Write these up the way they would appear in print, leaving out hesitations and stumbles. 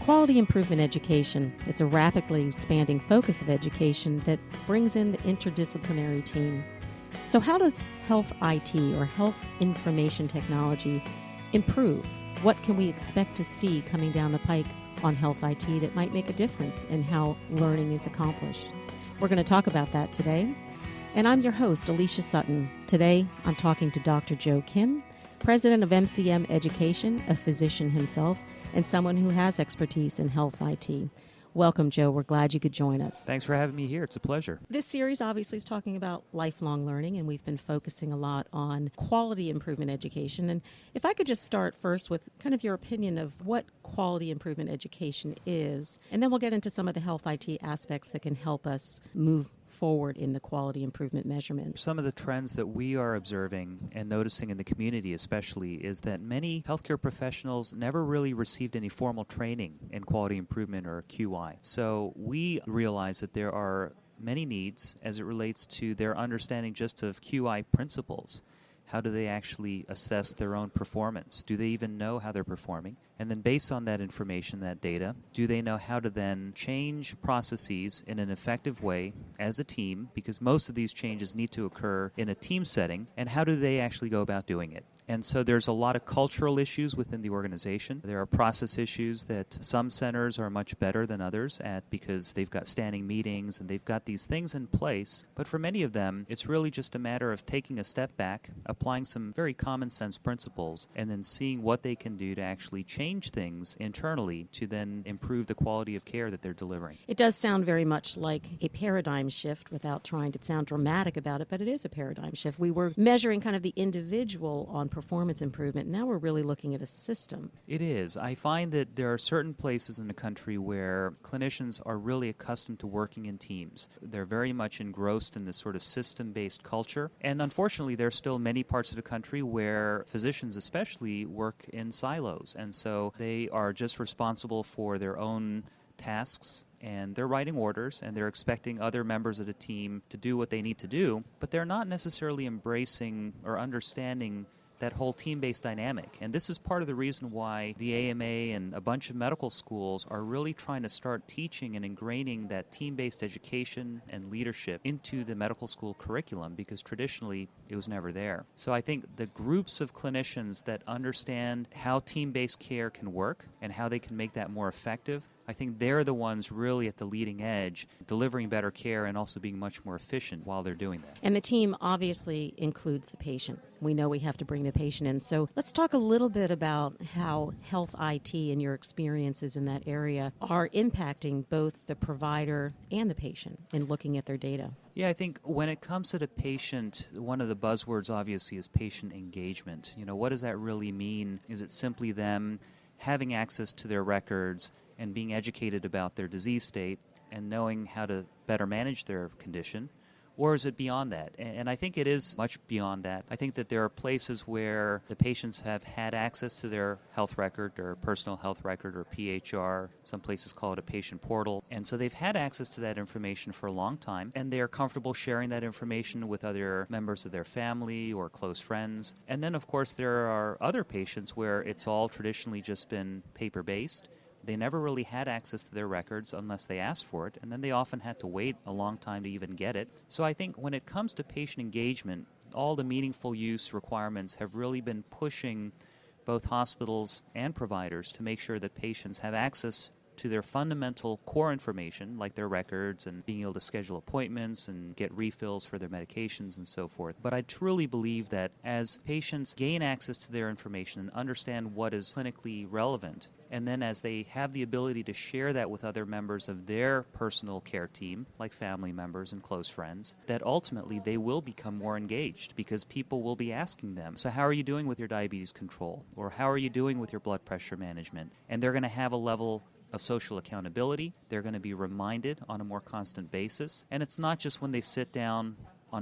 Quality improvement education. It's a rapidly expanding focus of education that brings in the interdisciplinary team. So how does health IT or health information technology improve? What can we expect to see coming down the pike on health IT that might make a difference in how learning is accomplished? We're going to talk about that today. And I'm your host, Alicia Sutton. Today, I'm talking to Dr. Joe Kim, president of MCM Education, a physician himself, and someone who has expertise in health IT. Welcome, Joe. We're glad you could join us. Thanks for having me here. It's a pleasure. This series obviously is talking about lifelong learning, and we've been focusing a lot on quality improvement education. And if I could just start first with kind of your opinion of what quality improvement education is, and then we'll get into some of the health IT aspects that can help us move forward in the quality improvement measurement. Some of the trends that we are observing and noticing in the community especially is that many healthcare professionals never really received any formal training in quality improvement or QI. So we realize that there are many needs as it relates to their understanding just of QI principles. How do they actually assess their own performance? Do they even know how they're performing? And then based on that information, that data, do they know how to then change processes in an effective way as a team? Because most of these changes need to occur in a team setting. And how do they actually go about doing it? And so there's a lot of cultural issues within the organization. There are process issues that some centers are much better than others at because they've got standing meetings and they've got these things in place. But for many of them, it's really just a matter of taking a step back, applying some very common sense principles, and then seeing what they can do to actually change things internally to then improve the quality of care that they're delivering. It does sound very much like a paradigm shift without trying to sound dramatic about it, but it is a paradigm shift. We were measuring kind of the individual on performance improvement. Now we're really looking at a system. It is. I find that there are certain places in the country where clinicians are really accustomed to working in teams. They're very much engrossed in this sort of system-based culture. And unfortunately, there are still many parts of the country where physicians especially work in silos. And so they are just responsible for their own tasks, and they're writing orders, and they're expecting other members of the team to do what they need to do, but they're not necessarily embracing or understanding that whole team-based dynamic. And this is part of the reason why the AMA and a bunch of medical schools are really trying to start teaching and ingraining that team-based education and leadership into the medical school curriculum, because traditionally it was never there. So I think the groups of clinicians that understand how team-based care can work and how they can make that more effective, I think they're the ones really at the leading edge, delivering better care and also being much more efficient while they're doing that. And the team obviously includes the patient. We know we have to bring the patient in. So let's talk a little bit about how health IT and your experiences in that area are impacting both the provider and the patient in looking at their data. Yeah, I think when it comes to the patient, one of the buzzwords obviously is patient engagement. You know, what does that really mean? Is it simply them having access to their records and being educated about their disease state and knowing how to better manage their condition? Or is it beyond that? And I think it is much beyond that. I think that there are places where the patients have had access to their health record or personal health record or PHR. Some places call it a patient portal. And so they've had access to that information for a long time, and they are comfortable sharing that information with other members of their family or close friends. And then, of course, there are other patients where it's all traditionally just been paper-based. They never really had access to their records unless they asked for it, and then they often had to wait a long time to even get it. So I think when it comes to patient engagement, all the meaningful use requirements have really been pushing both hospitals and providers to make sure that patients have access to their fundamental core information, like their records and being able to schedule appointments and get refills for their medications and so forth. But I truly believe that as patients gain access to their information and understand what is clinically relevant, and then as they have the ability to share that with other members of their personal care team, like family members and close friends, that ultimately they will become more engaged because people will be asking them, so how are you doing with your diabetes control? Or how are you doing with your blood pressure management? And they're going to have a level of social accountability. They're going to be reminded on a more constant basis. And it's not just when they sit down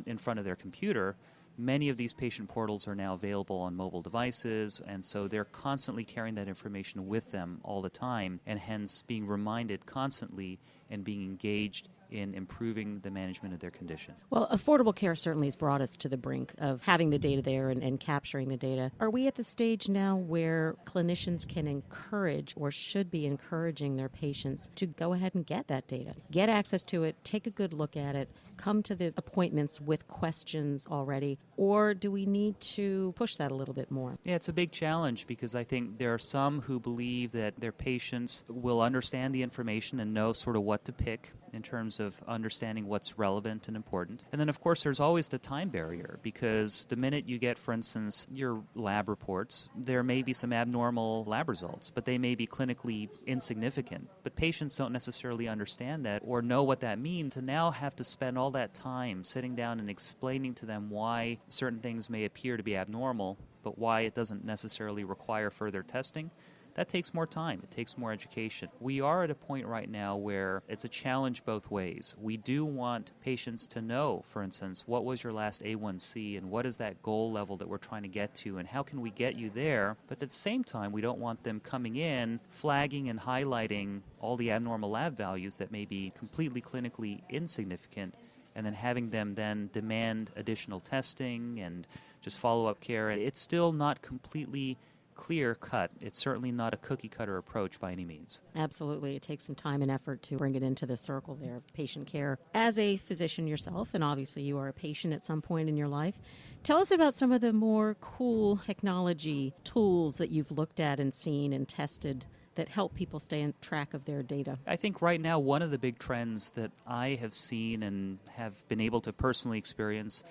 in front of their computer. Many of these patient portals are now available on mobile devices, and so they're constantly carrying that information with them all the time, and hence being reminded constantly and being engaged in improving the management of their condition. Well, Affordable Care certainly has brought us to the brink of having the data there and capturing the data. Are we at the stage now where clinicians can encourage or should be encouraging their patients to go ahead and get that data, get access to it, take a good look at it, come to the appointments with questions already, or do we need to push that a little bit more? Yeah, it's a big challenge because I think there are some who believe that their patients will understand the information and know sort of what to pick in terms of understanding what's relevant and important. And then, of course, there's always the time barrier because the minute you get, for instance, your lab reports, there may be some abnormal lab results, but they may be clinically insignificant. But patients don't necessarily understand that or know what that means to now have to spend all that time sitting down and explaining to them why certain things may appear to be abnormal, but why it doesn't necessarily require further testing. That takes more time. It takes more education. We are at a point right now where it's a challenge both ways. We do want patients to know, for instance, what was your last A1C and what is that goal level that we're trying to get to and how can we get you there? But at the same time, we don't want them coming in, flagging and highlighting all the abnormal lab values that may be completely clinically insignificant and then having them then demand additional testing and just follow-up care. It's still not completely clear cut. It's certainly not a cookie cutter approach by any means. Absolutely. It takes some time and effort to bring it into the circle there of patient care. As a physician yourself, and obviously you are a patient at some point in your life, tell us about some of the more cool technology tools that you've looked at and seen and tested that help people stay on track of their data. I think right now one of the big trends that I have seen and have been able to personally experience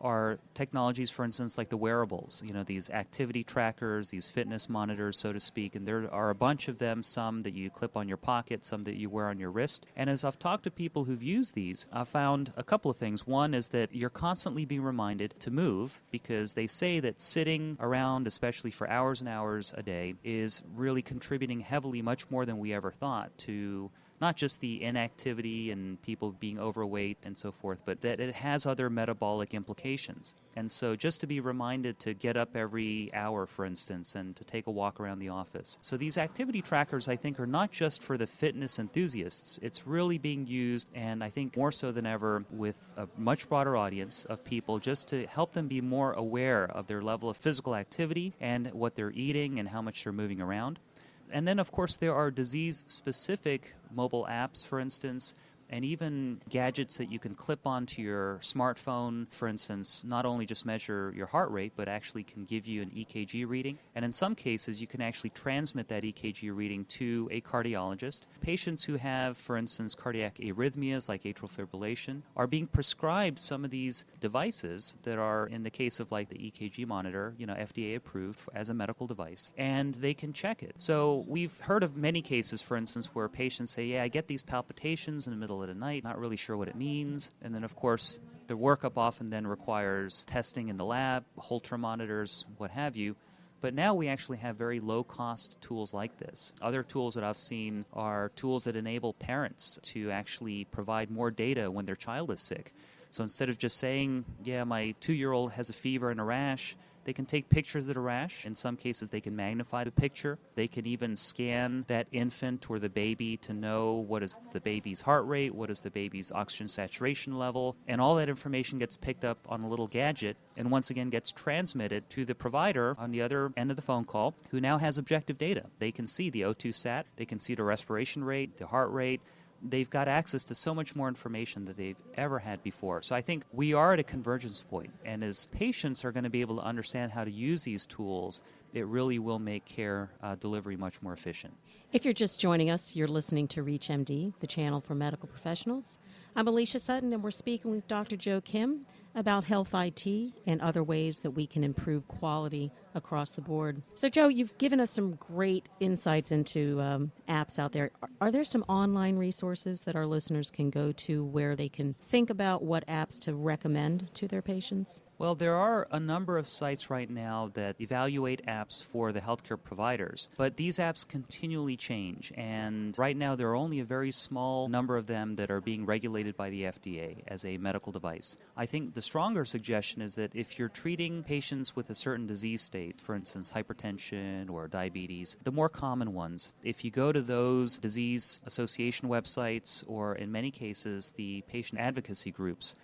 are technologies, for instance, like the wearables, these activity trackers, these fitness monitors, so to speak, and there are a bunch of them, some that you clip on your pocket, some that you wear on your wrist. And as I've talked to people who've used these, I've found a couple of things. One is that you're constantly being reminded to move because they say that sitting around, especially for hours and hours a day, is really contributing heavily, much more than we ever thought, to not just the inactivity and people being overweight and so forth, but that it has other metabolic implications. And so just to be reminded to get up every hour, for instance, and to take a walk around the office. So these activity trackers, I think, are not just for the fitness enthusiasts. It's really being used, and I think more so than ever, with a much broader audience of people just to help them be more aware of their level of physical activity and what they're eating and how much they're moving around. And then, of course, there are disease-specific mobile apps, for instance, and even gadgets that you can clip onto your smartphone, for instance, not only just measure your heart rate, but actually can give you an EKG reading. And in some cases, you can actually transmit that EKG reading to a cardiologist. Patients who have, for instance, cardiac arrhythmias like atrial fibrillation are being prescribed some of these devices that are, in the case of like the EKG monitor, FDA approved as a medical device, and they can check it. So we've heard of many cases, for instance, where patients say, yeah, I get these palpitations in the middle of the night, not really sure what it means. And then, of course, the workup often then requires testing in the lab, Holter monitors, what have you. But now we actually have very low-cost tools like this. Other tools that I've seen are tools that enable parents to actually provide more data when their child is sick. So instead of just saying, yeah, my 2-year-old has a fever and a rash, they can take pictures of the rash. In some cases, they can magnify the picture. They can even scan that infant or the baby to know what is the baby's heart rate, what is the baby's oxygen saturation level, and all that information gets picked up on a little gadget and once again gets transmitted to the provider on the other end of the phone call who now has objective data. They can see the O2 sat, they can see the respiration rate, the heart rate. They've got access to so much more information than they've ever had before. So I think we are at a convergence point, and as patients are going to be able to understand how to use these tools, it really will make care delivery much more efficient. If you're just joining us, you're listening to ReachMD, the channel for medical professionals. I'm Alicia Sutton, and we're speaking with Dr. Joe Kim about health IT and other ways that we can improve quality across the board. So, Joe, you've given us some great insights into apps out there. Are there some online resources that our listeners can go to where they can think about what apps to recommend to their patients? Well, there are a number of sites right now that evaluate apps for the healthcare providers, but these apps continually change, and right now there are only a very small number of them that are being regulated by the FDA as a medical device. I think the stronger suggestion is that if you're treating patients with a certain disease state, state, for instance, hypertension or diabetes, the more common ones. If you go to those disease association websites, or in many cases the patient advocacy groups,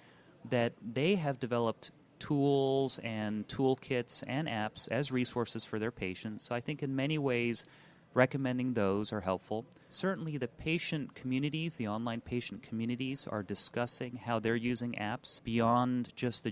that they have developed tools and toolkits and apps as resources for their patients. So I think in many ways, recommending those are helpful. Certainly the patient communities, the online patient communities, are discussing how they're using apps beyond just the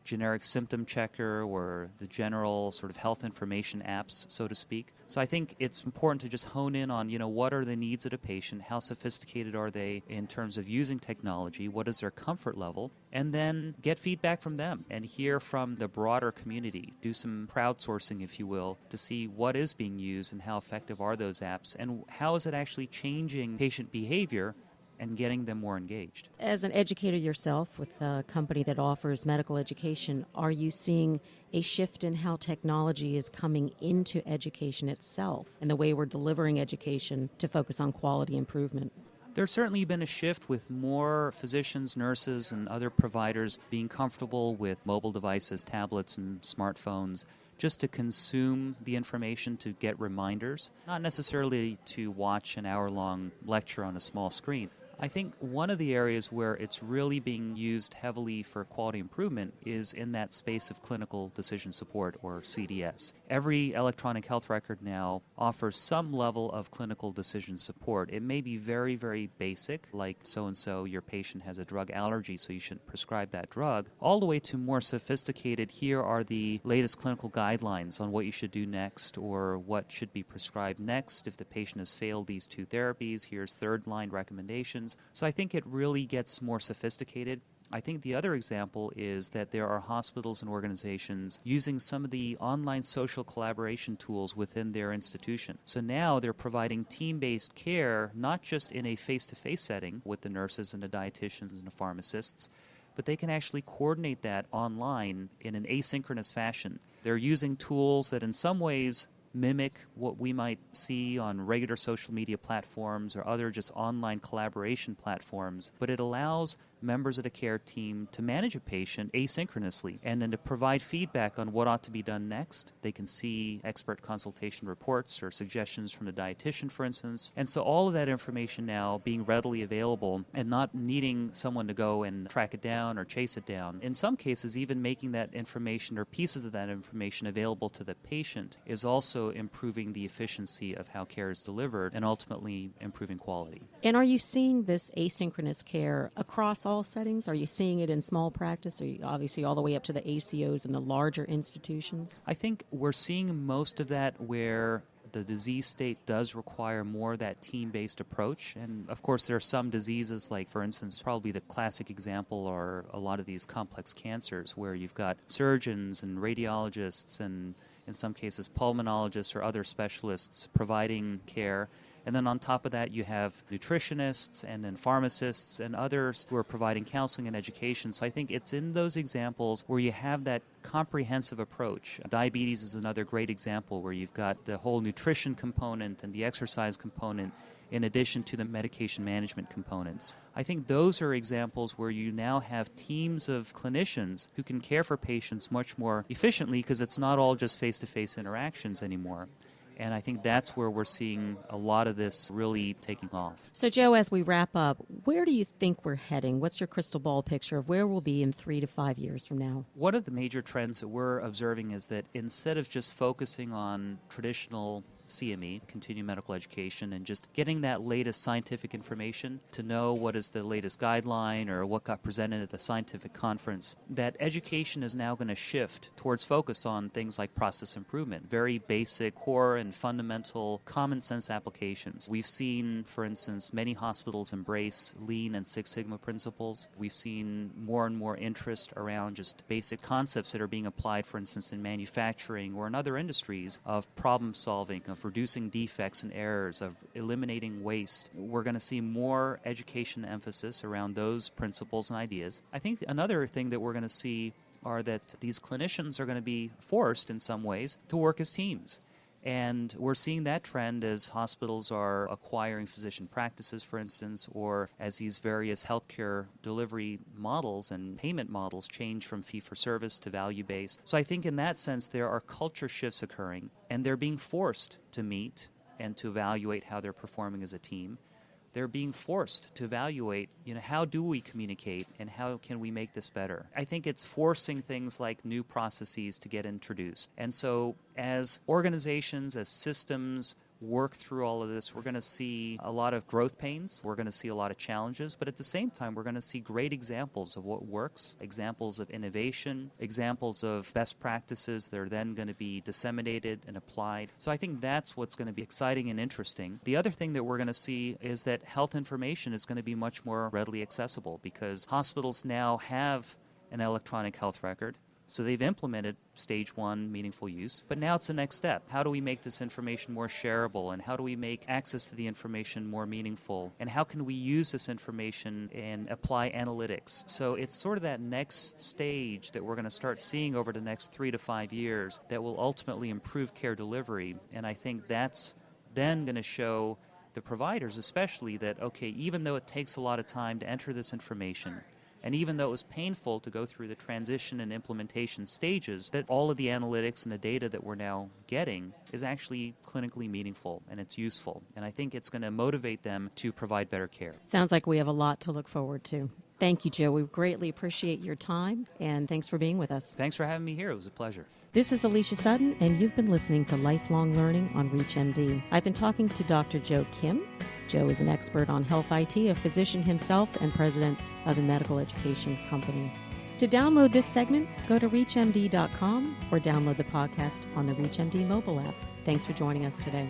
generic symptom checker or the general sort of health information apps, so to speak. So I think it's important to just hone in on, what are the needs of a patient, how sophisticated are they in terms of using technology, what is their comfort level, and then get feedback from them and hear from the broader community. Do some crowdsourcing, if you will, to see what is being used and how effective are those apps and how is it actually changing patient behavior and getting them more engaged. As an educator yourself with a company that offers medical education, are you seeing a shift in how technology is coming into education itself and the way we're delivering education to focus on quality improvement? There's certainly been a shift with more physicians, nurses, and other providers being comfortable with mobile devices, tablets, and smartphones, just to consume the information, to get reminders, not necessarily to watch an hour-long lecture on a small screen. I think one of the areas where it's really being used heavily for quality improvement is in that space of clinical decision support, or CDS. Every electronic health record now offers some level of clinical decision support. It may be very, very basic, like so-and-so, your patient has a drug allergy, so you shouldn't prescribe that drug, all the way to more sophisticated, here are the latest clinical guidelines on what you should do next or what should be prescribed next if the patient has failed these two therapies. Here's third-line recommendations. So I think it really gets more sophisticated. I think the other example is that there are hospitals and organizations using some of the online social collaboration tools within their institution. So now they're providing team-based care, not just in a face-to-face setting with the nurses and the dietitians and the pharmacists, but they can actually coordinate that online in an asynchronous fashion. They're using tools that in some ways mimic what we might see on regular social media platforms or other just online collaboration platforms, but it allows members of the care team to manage a patient asynchronously and then to provide feedback on what ought to be done next. They can see expert consultation reports or suggestions from the dietitian, for instance. And so all of that information now being readily available and not needing someone to go and track it down or chase it down. In some cases, even making that information or pieces of that information available to the patient is also improving the efficiency of how care is delivered and ultimately improving quality. And are you seeing this asynchronous care across all settings? Are you seeing it in small practice? Are you obviously all the way up to the ACOs and the larger institutions? I think we're seeing most of that where the disease state does require more of that team-based approach. And of course, there are some diseases like, for instance, probably the classic example are a lot of these complex cancers where you've got surgeons and radiologists and in some cases pulmonologists or other specialists providing care. And then on top of that, you have nutritionists and then pharmacists and others who are providing counseling and education. So I think it's in those examples where you have that comprehensive approach. Diabetes is another great example where you've got the whole nutrition component and the exercise component in addition to the medication management components. I think those are examples where you now have teams of clinicians who can care for patients much more efficiently because it's not all just face-to-face interactions anymore. And I think that's where we're seeing a lot of this really taking off. So, Joe, as we wrap up, where do you think we're heading? What's your crystal ball picture of where we'll be in 3 to 5 years from now? One of the major trends that we're observing is that instead of just focusing on traditional CME, continuing medical education, and just getting that latest scientific information to know what is the latest guideline or what got presented at the scientific conference, that education is now going to shift towards focus on things like process improvement, very basic, core, and fundamental common sense applications. We've seen, for instance, many hospitals embrace Lean and Six Sigma principles. We've seen more and more interest around just basic concepts that are being applied, for instance, in manufacturing or in other industries of problem solving, of reducing defects and errors, of eliminating waste. We're going to see more education emphasis around those principles and ideas. I think another thing that we're going to see are that these clinicians are going to be forced in some ways to work as teams. And we're seeing that trend as hospitals are acquiring physician practices, for instance, or as these various healthcare delivery models and payment models change from fee-for-service to value-based. So I think in that sense there are culture shifts occurring, and they're being forced to meet and to evaluate how they're performing as a team. They're being forced to evaluate, how do we communicate and how can we make this better? I think it's forcing things like new processes to get introduced. And so as organizations, as systems work through all of this, we're going to see a lot of growth pains. We're going to see a lot of challenges. But at the same time, we're going to see great examples of what works, examples of innovation, examples of best practices that are then going to be disseminated and applied. So I think that's what's going to be exciting and interesting. The other thing that we're going to see is that health information is going to be much more readily accessible because hospitals now have an electronic health record. So they've implemented stage 1 meaningful use, but now it's the next step. How do we make this information more shareable, and how do we make access to the information more meaningful, and how can we use this information and apply analytics? So it's sort of that next stage that we're going to start seeing over the next 3 to 5 years that will ultimately improve care delivery, and I think that's then going to show the providers especially that, okay, even though it takes a lot of time to enter this information, and even though it was painful to go through the transition and implementation stages, that all of the analytics and the data that we're now getting is actually clinically meaningful and it's useful. And I think it's going to motivate them to provide better care. Sounds like we have a lot to look forward to. Thank you, Joe. We greatly appreciate your time, and thanks for being with us. Thanks for having me here. It was a pleasure. This is Alicia Sutton, and you've been listening to Lifelong Learning on ReachMD. I've been talking to Dr. Joe Kim. Joe is an expert on health IT, a physician himself, and president of a medical education company. To download this segment, go to ReachMD.com or download the podcast on the ReachMD mobile app. Thanks for joining us today.